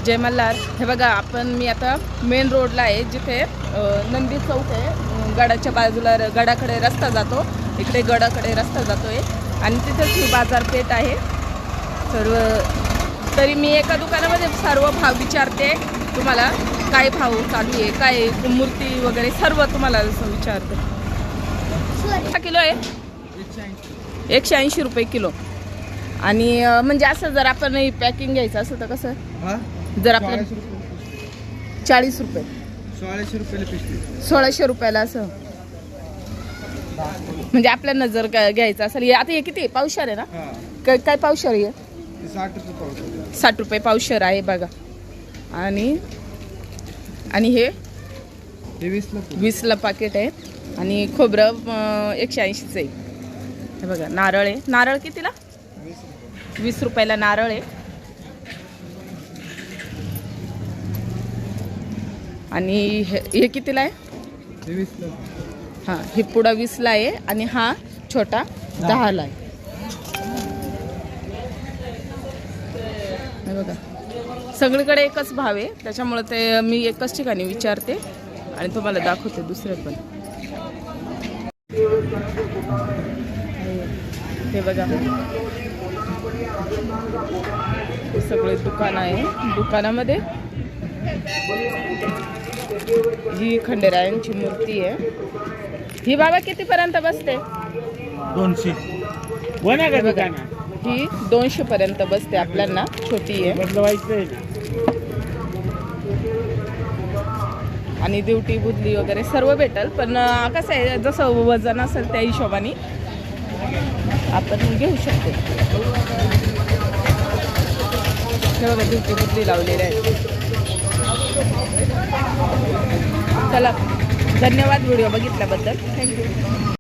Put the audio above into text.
जय मल्हार. हे बघा मी आता मेन रोडला आहे, जिथे नंदी चौक आहे. गडाच्या बाजूला गडाकडे रस्ता जातो, इकडे गडाकडे रस्ता जातोय आणि तिथेच ही बाजारपेठ आहे. तरी मी एका दुकानामध्ये सर्व भाव विचारते तुम्हाला, काय भाव चालू आहे, काय मूर्ती वगैरे सर्व तुम्हाला विचारते. किलो आहे 180 रुपये किलो. आणि म्हणजे असं जर आपण पॅकिंग घ्यायचं असं तर कसं, जर आपण 40 रुपये 1600 रुपयाला असं, म्हणजे आपल्याला जर घ्यायचं असेल. आता हे किती पावशेर आहे ना, काय पावशेर आहे? 60 रुपये पावशेर आहे बघा. आणि हे 20ला पाकिट आहे. आणि खोबरं 180चं आहे. हे बघा नारळ आहे. नारळ कितीला? 20 रुपयाला नारळ आहे. आणि हे कितीला आहे? 20ला. हां, हे पुडा 20ला आहे आणि हा छोटा 10ला आहे. हे बघा सगळीकडे एकच भाव आहे, त्याच्यामुळे ते मी एकच ठिकाणी विचारते आणि तुम्हाला दाखवते दुसरे पण. हे बघा हे सगळे दुकान आहे. दुकानामध्ये ही खंडेरायांची मूर्ती आहे. ही बाबा कितीपर्यंत बसते? 200. ही 200 पर्यंत बसते. आपल्याला छोटी आहे. आणि दिवटी बुदली वगैरे सर्व भेटेल, पण कसं आहे जसं वजन असेल त्या हिशोबाने आपण घेऊ शकतो. हे बघा दिवटी बुदली लावलेली आहे. चला, धन्यवाद व्हिडिओ बघितल्याबद्दल. थँक्यू.